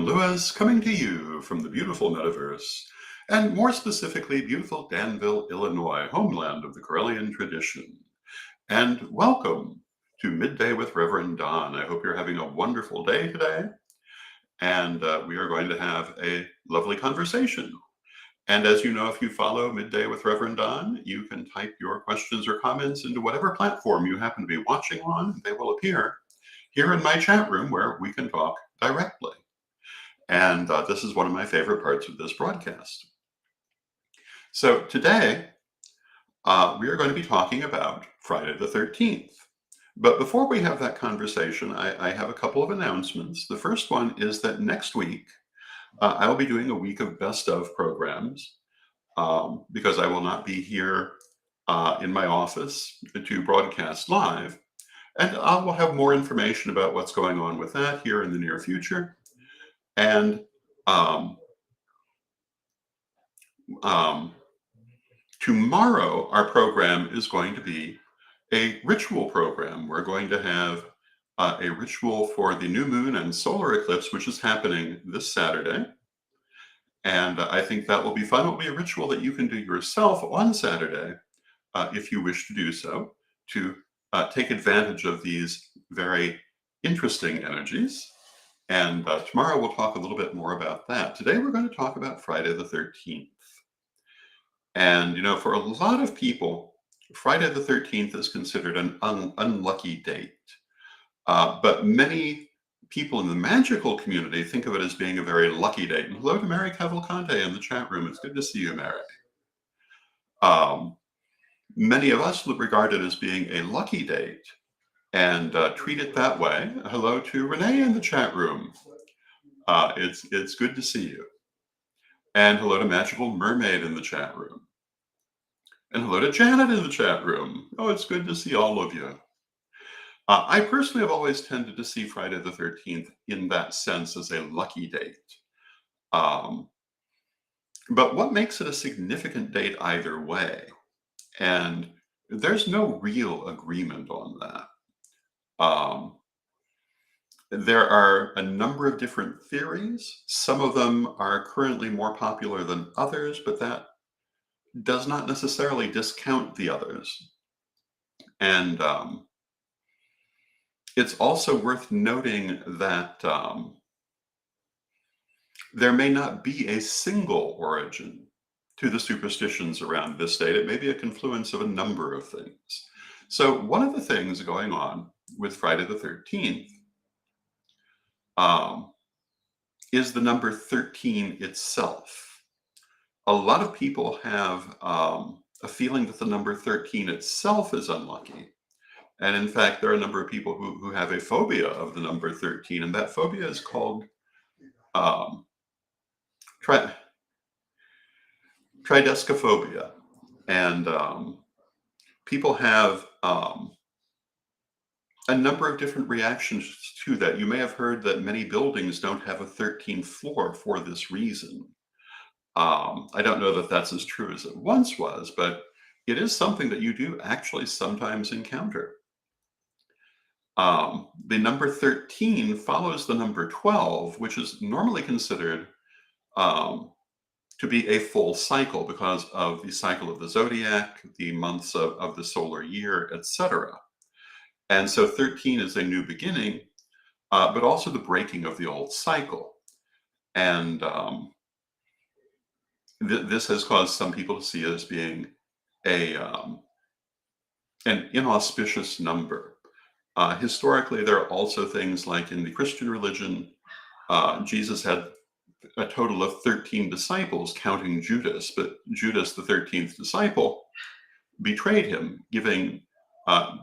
Lewis, coming to you from the beautiful metaverse, and more specifically, beautiful Danville, Illinois, homeland of the Corellian tradition. And welcome to Midday with Reverend Don. I hope you're having a wonderful day today, and we are going to have a lovely conversation. And as you know, if you follow Midday with Reverend Don, you can type your questions or comments into whatever platform you happen to be watching on. They will appear here in my chat room where we can talk directly. And this is one of my favorite parts of this broadcast. So today, we are going to be talking about Friday the 13th. But before we have that conversation, I have a couple of announcements. The first one is that next week, I will be doing a week of best of programs because I will not be here in my office to broadcast live. And I will have more information about what's going on with that here in the near future. And tomorrow, our program is going to be a ritual program. We're going to have a ritual for the new moon and solar eclipse, which is happening this Saturday. And I think that will be fun. It will be a ritual that you can do yourself on Saturday if you wish to do so, to take advantage of these very interesting energies. And tomorrow we'll talk a little bit more about that. Today we're going to talk about Friday the 13th. And, you know, for a lot of people, Friday the 13th is considered an unlucky date. But many people in the magical community think of it as being a very lucky date. And hello to Mary Cavalcante in the chat room. It's good to see you, Mary. Many of us regard it as being a lucky date and treat it that way. Hello to Renee in the chat room. It's good to see you. And hello to Magical Mermaid in the chat room. And hello to Janet in the chat room. Oh, it's good to see all of you. I personally have always tended to see Friday the 13th in that sense as a lucky date. But what makes it a significant date either way? And there's no real agreement on that. There are a number of different theories. Some of them are currently more popular than others, but that does not necessarily discount the others. And it's also worth noting that there may not be a single origin to the superstitions around this date. It may be a confluence of a number of things. So one of the things going on with Friday the 13th is the number 13 itself. A lot of people have a feeling that the number 13 itself is unlucky. And in fact, there are a number of people who have a phobia of the number 13, and that phobia is called tridescophobia. And people have a number of different reactions to that. You may have heard that many buildings don't have a 13th floor for this reason. I don't know that that's as true as it once was, but it is something that you do actually sometimes encounter. The number 13 follows the number 12, which is normally considered to be a full cycle because of the cycle of the zodiac, the months of the solar year, etc. And so 13 is a new beginning, but also the breaking of the old cycle. And this has caused some people to see it as being an inauspicious number. Historically, there are also things like in the Christian religion, Jesus had a total of 13 disciples, counting Judas, but Judas, the 13th disciple, betrayed him, giving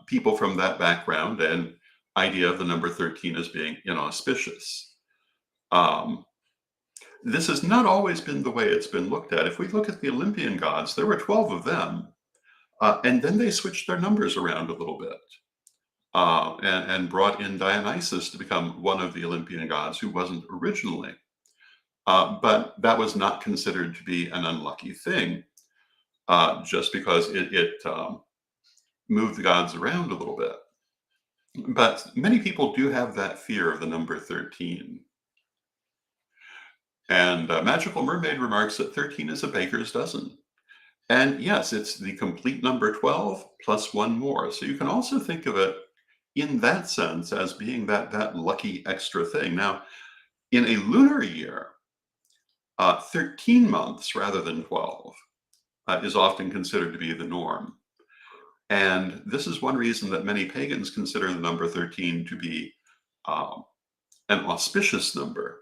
people from that background an idea of the number 13 as being inauspicious. This has not always been the way it's been looked at. If we look at the Olympian gods, there were 12 of them, and then they switched their numbers around a little bit. And brought in Dionysus to become one of the Olympian gods who wasn't originally. But that was not considered to be an unlucky thing, just because it moved the gods around a little bit. But many people do have that fear of the number 13. And Magical Mermaid remarks that 13 is a baker's dozen. And yes, it's the complete number 12 plus one more. So you can also think of it in that sense as being that lucky extra thing. Now, in a lunar year, 13 months rather than 12 is often considered to be the norm. And this is one reason that many pagans consider the number 13 to be um, an auspicious number.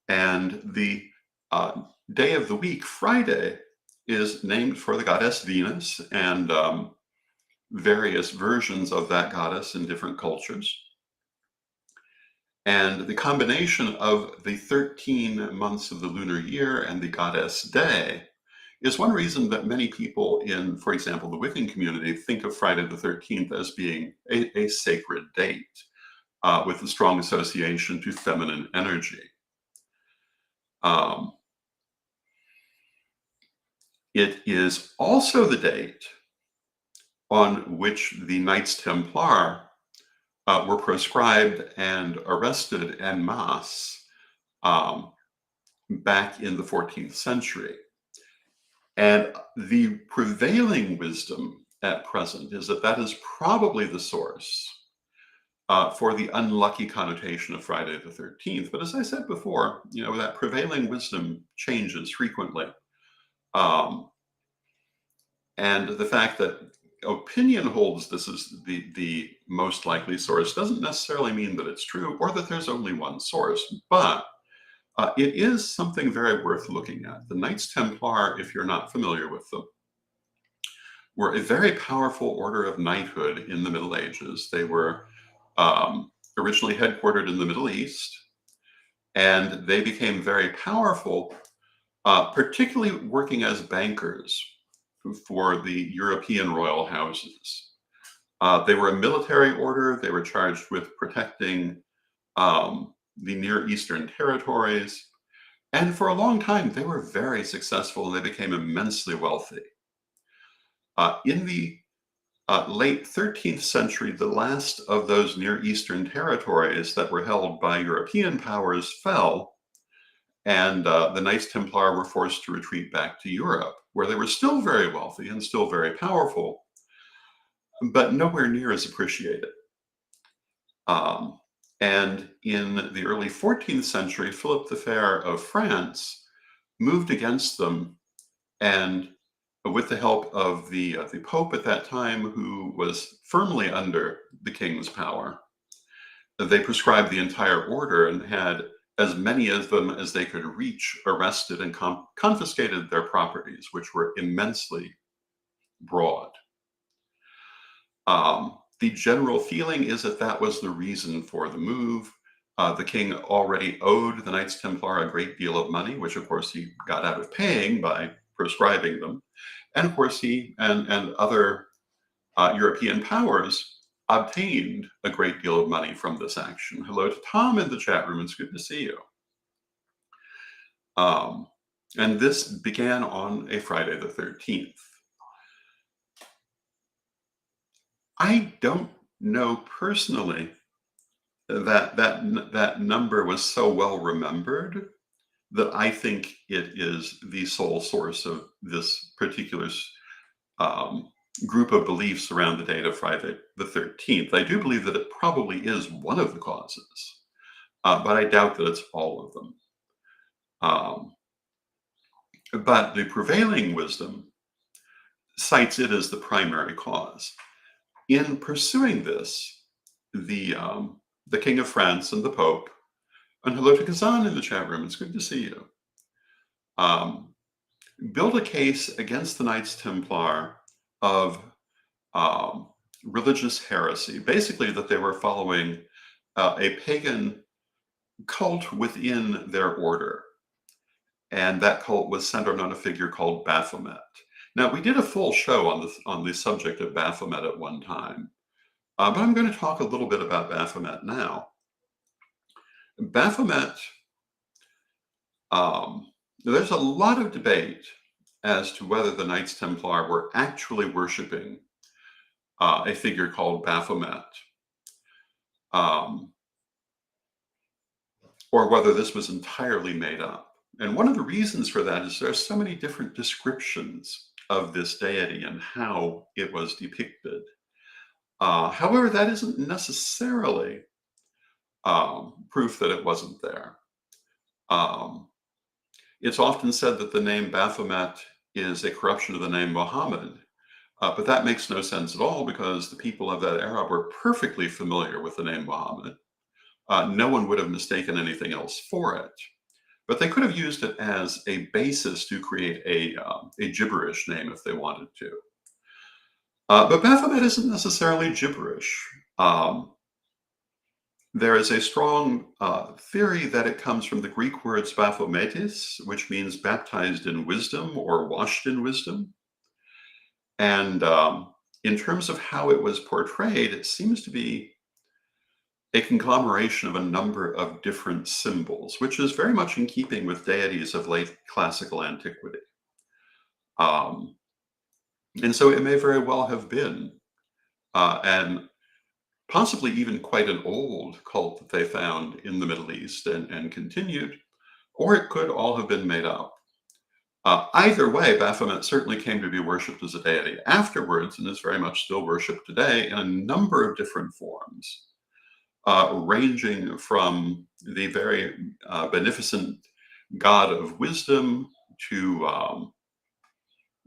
And the uh, day of the week, Friday, is named for the goddess Venus and various versions of that goddess in different cultures. And the combination of the 13 months of the lunar year and the goddess day is one reason that many people in, for example, the Wiccan community think of Friday the 13th as being a sacred date with a strong association to feminine energy. Um, it is also the date on which the Knights Templar were proscribed and arrested en masse um, back in the 14th century. And the prevailing wisdom at present is that that is probably the source for the unlucky connotation of Friday the 13th. But as I said before, that prevailing wisdom changes frequently. Um, and the fact that opinion holds this is the most likely source doesn't necessarily mean that it's true or that there's only one source. But it is something very worth looking at. The Knights Templar, if you're not familiar with them, were a very powerful order of knighthood in the Middle Ages. They were originally headquartered in the Middle East, and they became very powerful, particularly working as bankers for the European royal houses. They were a military order. They were charged with protecting the Near Eastern territories. And for a long time, they were very successful and they became immensely wealthy. In the late 13th century, the last of those Near Eastern territories that were held by European powers fell, and the Knights Templar were forced to retreat back to Europe, where they were still very wealthy and still very powerful, but nowhere near as appreciated. Um, and in the early 14th century, Philip the Fair of France moved against them, and with the help of the Pope at that time, who was firmly under the king's power, they prescribed the entire order and had as many of them as they could reach arrested and confiscated their properties, which were immensely broad. The general feeling is that that was the reason for the move. The king already owed the Knights Templar a great deal of money, which of course he got out of paying by prescribing them. And of course, he and other European powers obtained a great deal of money from this action. Hello to Tom in the chat room. It's good to see you. Um, and this began on a Friday the 13th. I don't know personally that number was so well remembered that I think it is the sole source of this particular um, group of beliefs around the date of Friday the 13th. I do believe that it probably is one of the causes, but I doubt that it's all of them. But the prevailing wisdom cites it as the primary cause. In pursuing this, the King of France and the Pope, and hello to Kazan in the chat room, it's good to see you, build a case against the Knights Templar of religious heresy, basically that they were following a pagan cult within their order. And that cult was centered on a figure called Baphomet. Now, we did a full show on the subject of Baphomet at one time, but I'm going to talk a little bit about Baphomet now. Baphomet, there's a lot of debate as to whether the Knights Templar were actually worshiping a figure called Baphomet, or whether this was entirely made up. And one of the reasons for that is there are so many different descriptions of this deity and how it was depicted. However, that isn't necessarily proof that it wasn't there. Um, it's often said that the name Baphomet is a corruption of the name Muhammad, but that makes no sense at all because the people of that era were perfectly familiar with the name Muhammad. No one would have mistaken anything else for it. But they could have used it as a basis to create a gibberish name if they wanted to. But Baphomet isn't necessarily gibberish. Um, there is a strong theory that it comes from the Greek words Baphometes, which means baptized in wisdom or washed in wisdom. And in terms of how it was portrayed, it seems to be a conglomeration of a number of different symbols, which is very much in keeping with deities of late classical antiquity. Um, and so it may very well have been, and possibly even quite an old cult that they found in the Middle East and continued, or it could all have been made up. Either way, Baphomet certainly came to be worshipped as a deity afterwards and is very much still worshipped today in a number of different forms. Ranging from the very beneficent god of wisdom to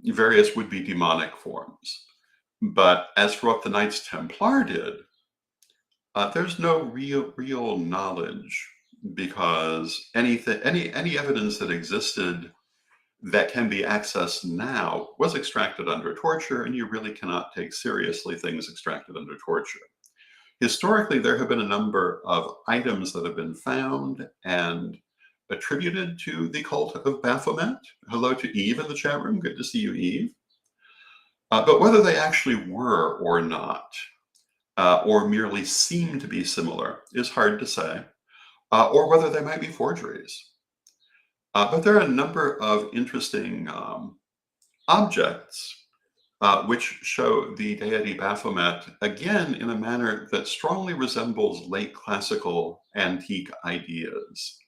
various would-be demonic forms. But as for what the Knights Templar did, there's no real knowledge because any evidence that existed that can be accessed now was extracted under torture, and you really cannot take seriously things extracted under torture. Historically, there have been a number of items that have been found and attributed to the cult of Baphomet. Hello to Eve in the chat room. Good to see you, Eve. But whether they actually were or not, or merely seem to be similar, is hard to say, or whether they might be forgeries. But there are a number of interesting objects which show the deity Baphomet, again, in a manner that strongly resembles late classical antique ideas,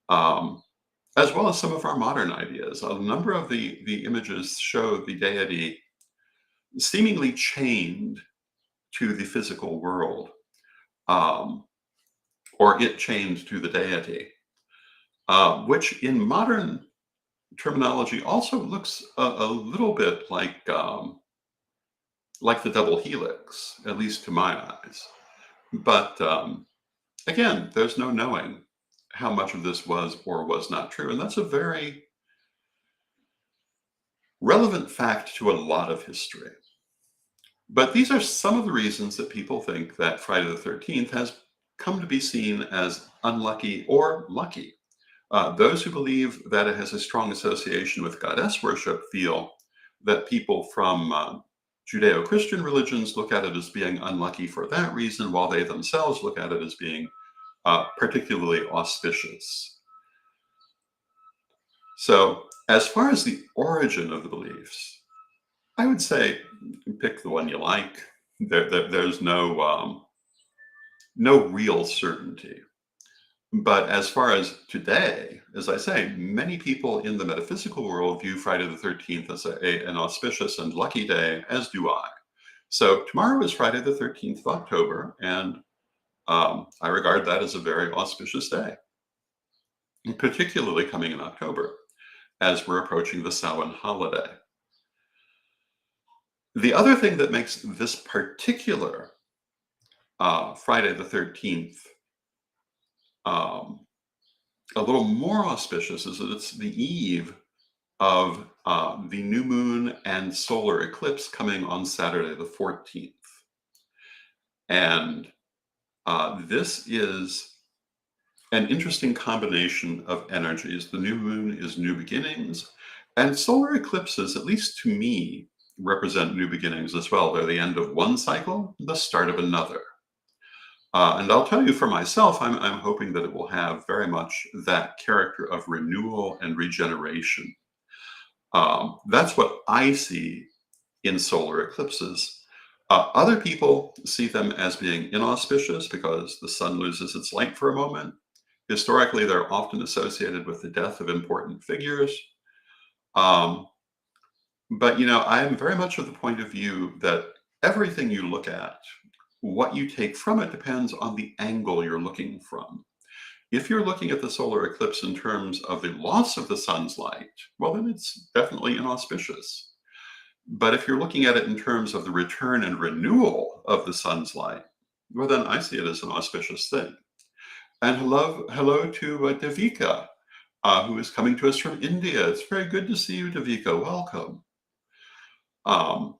as well as some of our modern ideas. A number of the images show the deity seemingly chained to the physical world, um, or it chained to the deity, which in modern terminology also looks a little bit like the double helix, at least to my eyes. But again, there's no knowing how much of this was or was not true. And that's a very relevant fact to a lot of history. But these are some of the reasons that people think that Friday the 13th has come to be seen as unlucky or lucky. Those who believe that it has a strong association with goddess worship feel that people from Judeo-Christian religions look at it as being unlucky for that reason, while they themselves look at it as being particularly auspicious. So as far as the origin of the beliefs, I would say pick the one you like. There's no real certainty. But as far as today, as I say, many people in the metaphysical world view Friday the 13th as an auspicious and lucky day, as do I. So tomorrow is Friday the 13th of October, and I regard that as a very auspicious day, particularly coming in October, as we're approaching the Samhain holiday. The other thing that makes this particular Friday the 13th a little more auspicious is that it's the eve of the new moon and solar eclipse coming on Saturday the 14th. And this is an interesting combination of energies. The new moon is new beginnings, and solar eclipses, at least to me, represent new beginnings as well. They're the end of one cycle, the start of another. And I'll tell you for myself, I'm hoping that it will have very much that character of renewal and regeneration. That's what I see in solar eclipses. Other people see them as being inauspicious because the sun loses its light for a moment. Historically, they're often associated with the death of important figures. Um, but, I'm very much of the point of view that everything you look at, what you take from it depends on the angle you're looking from. If you're looking at the solar eclipse in terms of the loss of the sun's light, well, then it's definitely inauspicious. But if you're looking at it in terms of the return and renewal of the sun's light, well, then I see it as an auspicious thing. And hello to Devika, who is coming to us from India. It's very good to see you, Devika. Welcome. Um,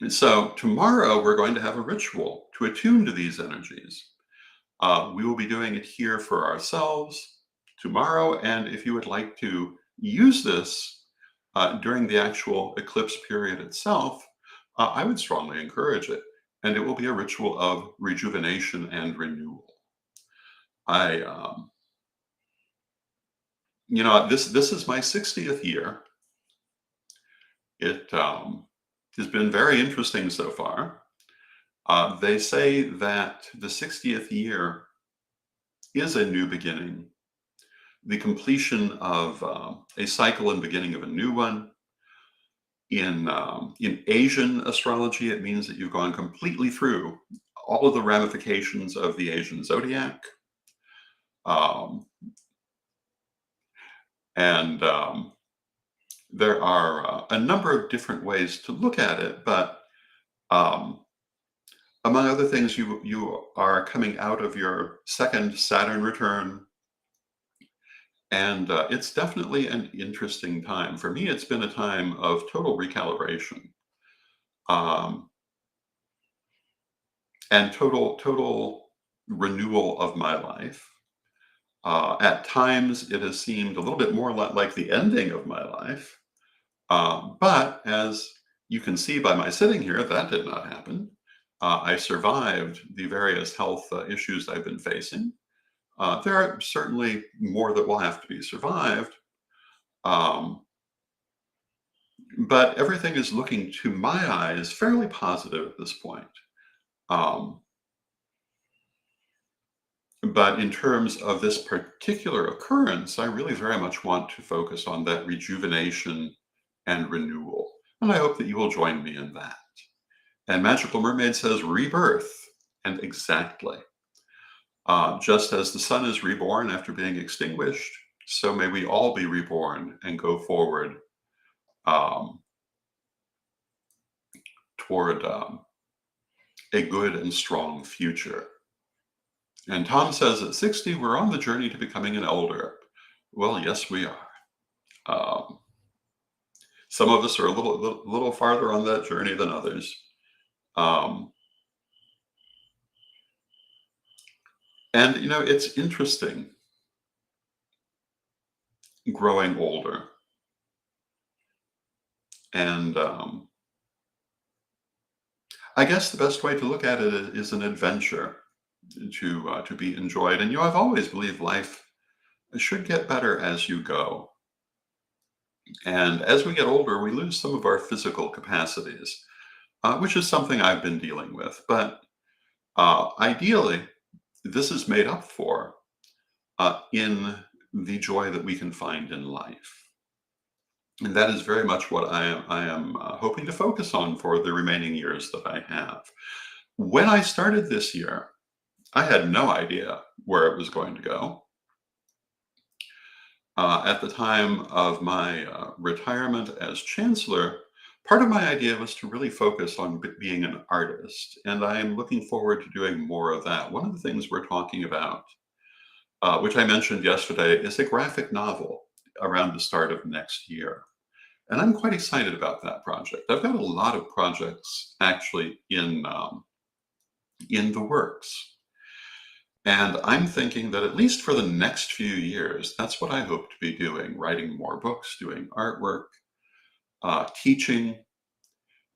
so tomorrow we're going to have a ritual to attune to these energies. We will be doing it here for ourselves tomorrow. And if you would like to use this during the actual eclipse period itself, I would strongly encourage it. And it will be a ritual of rejuvenation and renewal. I, this is my 60th year. It has been very interesting so far. They say that the 60th year is a new beginning, the completion of a cycle and beginning of a new one. In Asian astrology, it means that you've gone completely through all of the ramifications of the Asian zodiac. Um, and there are a number of different ways to look at it, but um, among other things, you are coming out of your second Saturn return, and it's definitely an interesting time. For me, it's been a time of total recalibration, um, and total renewal of my life. At times, it has seemed a little bit more like the ending of my life. But as you can see by my sitting here, that did not happen. I survived the various health issues I've been facing. There are certainly more that will have to be survived. Um, but everything is looking, to my eyes, fairly positive at this point. Um, but in terms of this particular occurrence, I really very much want to focus on that rejuvenation and renewal. And I hope that you will join me in that. And Magical Mermaid says rebirth. And exactly. Just as the sun is reborn after being extinguished, so may we all be reborn and go forward um, toward a good and strong future. And Tom says at 60, we're on the journey to becoming an elder. Well, yes, we are. Um, some of us are a little farther on that journey than others. Um, and, it's interesting growing older. And I guess the best way to look at it is an adventure to be enjoyed. And I've always believed life should get better as you go. And as we get older, we lose some of our physical capacities, which is something I've been dealing with. But ideally, this is made up for in the joy that we can find in life. And that is very much what I am hoping to focus on for the remaining years that I have. When I started this year, I had no idea where it was going to go. At the time of my retirement as chancellor, part of my idea was to really focus on being an artist, and I am looking forward to doing more of that. One of the things we're talking about, which I mentioned yesterday, is a graphic novel around the start of next year. And I'm quite excited about that project. I've got a lot of projects actually in the works. And I'm thinking that at least for the next few years, that's what I hope to be doing, writing more books, doing artwork, teaching.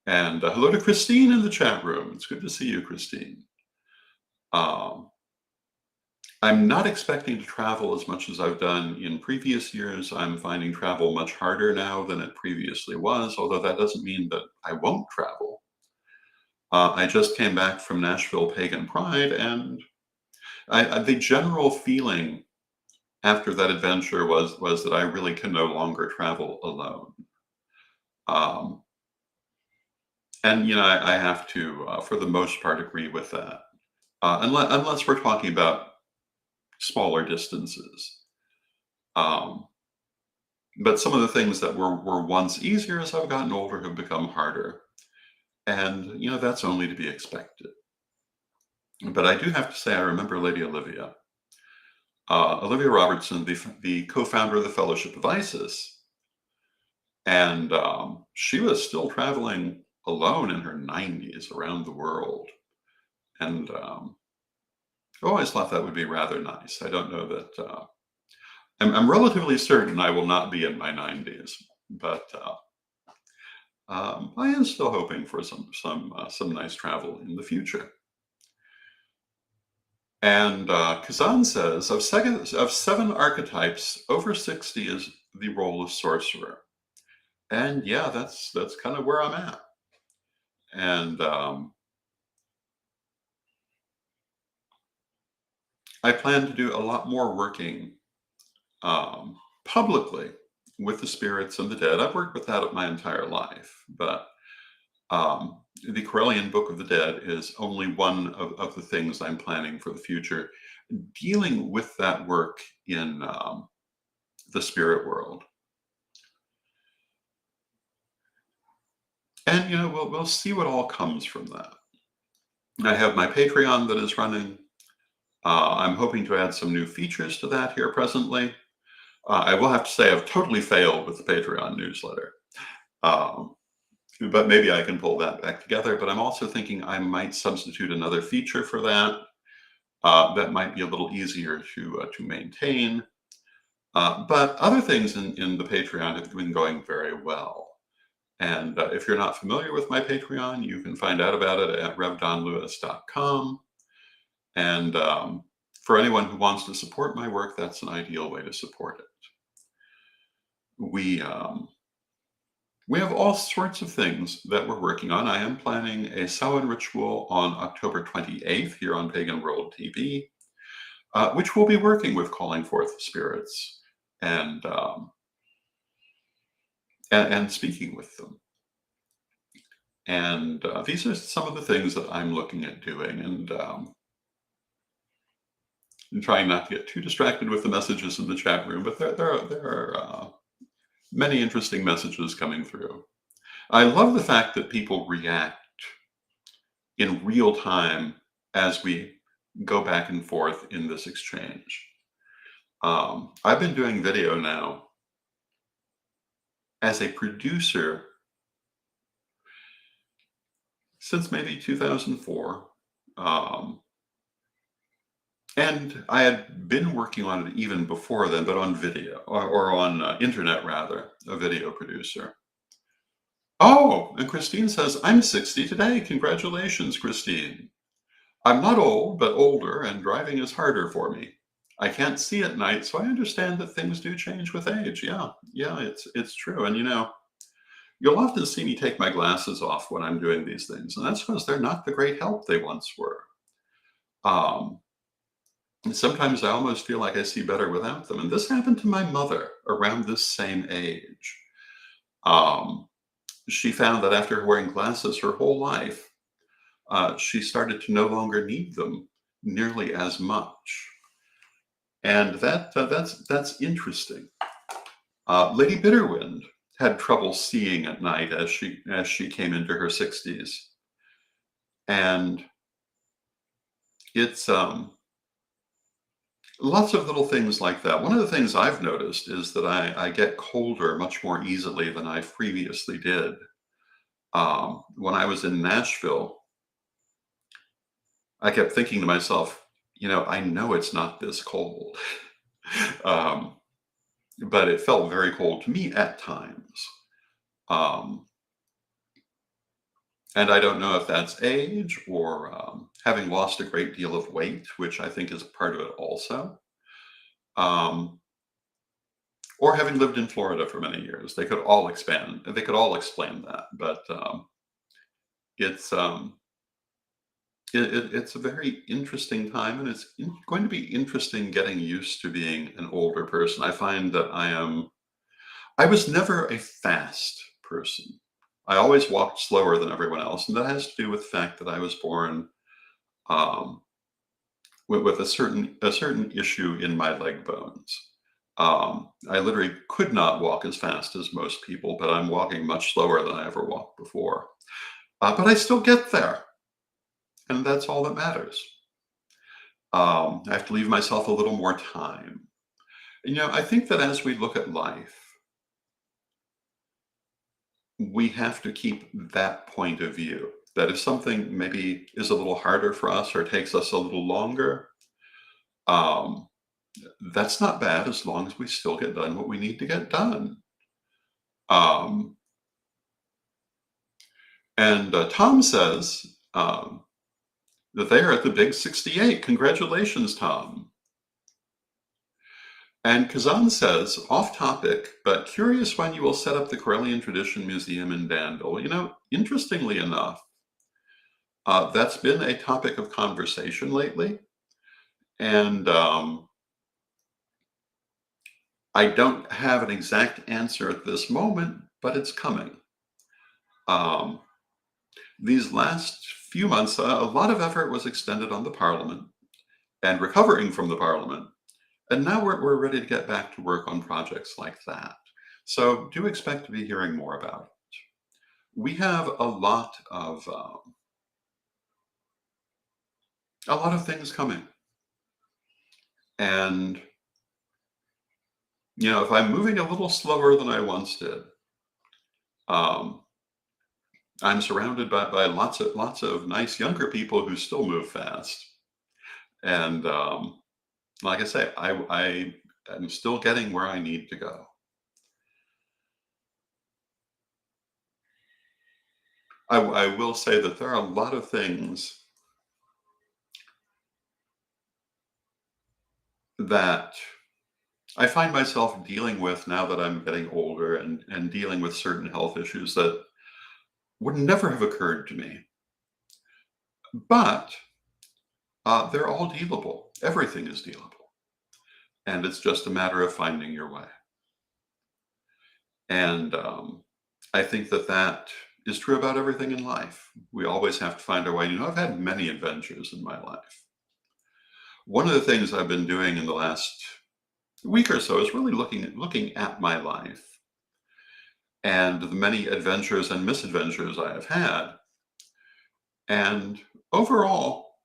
And hello to Christine in the chat room. It's good to see you, Christine. Um, I'm not expecting to travel as much as I've done in previous years. I'm finding travel much harder now than it previously was, although that doesn't mean that I won't travel. I just came back from Nashville Pagan Pride, and The general feeling after that adventure was that I really can no longer travel alone. Um, and I have to, for the most part, agree with that. Unless we're talking about smaller distances. Um, but some of the things that were once easier as I've gotten older have become harder. And, that's only to be expected. But I do have to say, I remember Lady Olivia. Olivia Robertson, the co-founder of the Fellowship of Isis. And she was still traveling alone in her 90s around the world. And I always thought that would be rather nice. I don't know that. I'm relatively certain I will not be in my 90s, but I am still hoping for some nice travel in the future. And Kazan says of seven archetypes, over 60 is the role of sorcerer. And yeah, that's kind of where I'm at. And I plan to do a lot more working publicly with the spirits and the dead. I've worked with that my entire life, but the Corellian Book of the Dead is only one of the things I'm planning for the future, dealing with that work in the spirit world. And we'll see what all comes from that. I have my Patreon that is running. I'm hoping to add some new features to that here presently. I will have to say I've totally failed with the Patreon newsletter. Um, but maybe I can pull that back together. But I'm also thinking I might substitute another feature for that. That might be a little easier to maintain. But other things in the Patreon have been going very well. And if you're not familiar with my Patreon, you can find out about it at revdonlewis.com. And for anyone who wants to support my work, that's an ideal way to support it. We have all sorts of things that we're working on. I am planning a Samhain ritual on October 28th here on Pagan World TV, which will be working with calling forth spirits and speaking with them. And these are some of the things that I'm looking at doing, and trying not to get too distracted with the messages in the chat room. But there are many interesting messages coming through. I love the fact that people react in real time as we go back and forth in this exchange. I've been doing video now as a producer since maybe 2004. And I had been working on it even before then, but on video, or on internet rather, a video producer. Oh, and Christine says, I'm 60 today. Congratulations, Christine. I'm not old, but older, and driving is harder for me. I can't see at night, so I understand that things do change with age. Yeah, it's true. And you'll often see me take my glasses off when I'm doing these things, and that's because they're not the great help they once were. And sometimes I almost feel like I see better without them. And this happened to my mother around this same age. She found that after wearing glasses her whole life, she started to no longer need them nearly as much. And that's interesting. Lady Bitterwind had trouble seeing at night as she came into her 60s. And it's lots of little things like that. One of the things I've noticed is that I get colder much more easily than I previously did. When I was in Nashville, I kept thinking to myself, I know it's not this cold. But it felt very cold to me at times. And I don't know if that's age or having lost a great deal of weight, which I think is part of it also. Or having lived in Florida for many years. They could all explain that. But it's it's a very interesting time, and it's going to be interesting getting used to being an older person. I find that I was never a fast person. I always walked slower than everyone else, and that has to do with the fact that I was born um, with a certain issue in my leg bones. I literally could not walk as fast as most people, but I'm walking much slower than I ever walked before. But I still get there, and that's all that matters. I have to leave myself a little more time. I think that as we look at life, we have to keep that point of view. That if something maybe is a little harder for us or takes us a little longer, um, that's not bad as long as we still get done what we need to get done. Um, and Tom says that they are at the big 68. Congratulations, Tom. And Kazan says, off topic, but curious when you will set up the Karelian Tradition Museum in Danville. Interestingly enough, that's been a topic of conversation lately. And I don't have an exact answer at this moment, but it's coming. Um, these last few months, a lot of effort was extended on the Parliament and recovering from the Parliament. And now we're ready to get back to work on projects like that. So do expect to be hearing more about it. We have a lot of things coming. And if I'm moving a little slower than I once did, um, I'm surrounded by lots of nice younger people who still move fast. And like I say, I am still getting where I need to go. I will say that there are a lot of things that I find myself dealing with now that I'm getting older and dealing with certain health issues that would never have occurred to me. But they're all dealable. Everything is dealable. And it's just a matter of finding your way. And I think that is true about everything in life. We always have to find our way. I've had many adventures in my life. One of the things I've been doing in the last week or so is really looking at my life and the many adventures and misadventures I have had. And overall,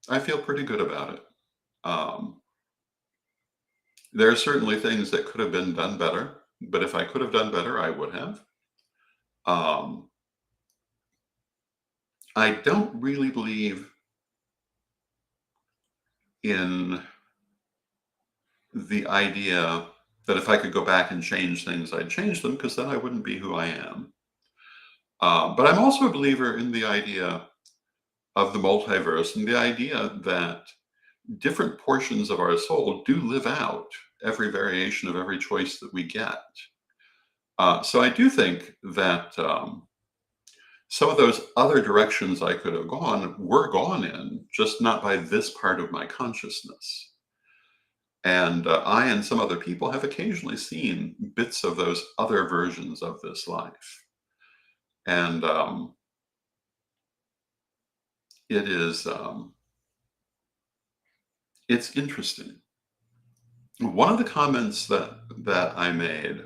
I feel pretty good about it. Um, there are certainly things that could have been done better, but if I could have done better, I would have. Um, I don't really believe in the idea that if I could go back and change things, I'd change them because then I wouldn't be who I am. But I'm also a believer in the idea of the multiverse and the idea that different portions of our soul do live out every variation of every choice that we get. So I do think that some of those other directions I could have gone were gone in, just not by this part of my consciousness. And I and some other people have occasionally seen bits of those other versions of this life. And it is, it's interesting. One of the comments that I made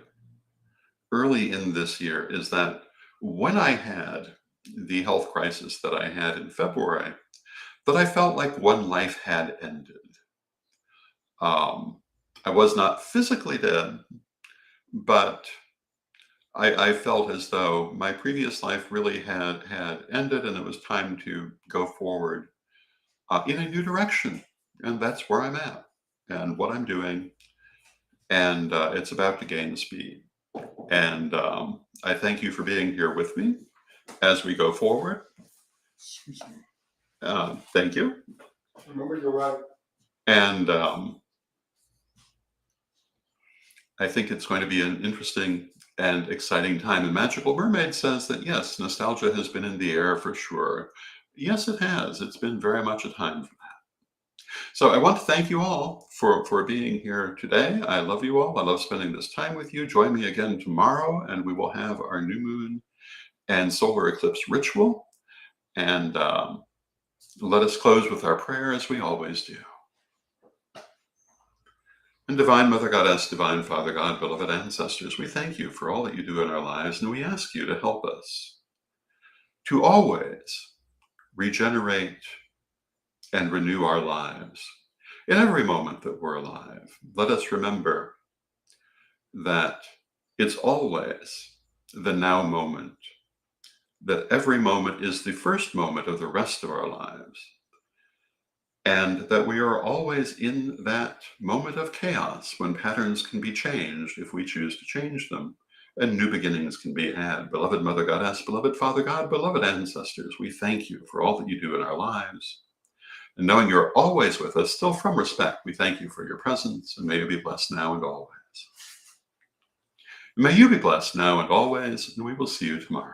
early in this year is that when I had the health crisis that I had in February, that I felt like one life had ended. Um, I was not physically dead, but I felt as though my previous life really had ended, and it was time to go forward in a new direction, and that's where I'm at and what I'm doing, and it's about to gain speed. And I thank you for being here with me as we go forward. Excuse me. Thank you. Remember, you're right. And I think it's going to be an interesting and exciting time. And Magical Mermaid says that yes, nostalgia has been in the air for sure. Yes, it has. It's been very much a time for that. So I want to thank you all for being here today. I love you all. I love spending this time with you. Join me again tomorrow, and we will have our new moon and solar eclipse ritual. And let us close with our prayer as we always do. And Divine Mother Goddess, Divine Father God, beloved ancestors, we thank you for all that you do in our lives, and we ask you to help us to always regenerate and renew our lives. In every moment that we're alive, let us remember that it's always the now moment, that every moment is the first moment of the rest of our lives, and that we are always in that moment of chaos when patterns can be changed if we choose to change them, and new beginnings can be had. Beloved Mother Goddess, beloved Father God, beloved ancestors, we thank you for all that you do in our lives. And knowing you're always with us, still from respect, we thank you for your presence, and may you be blessed now and always. May you be blessed now and always, and we will see you tomorrow.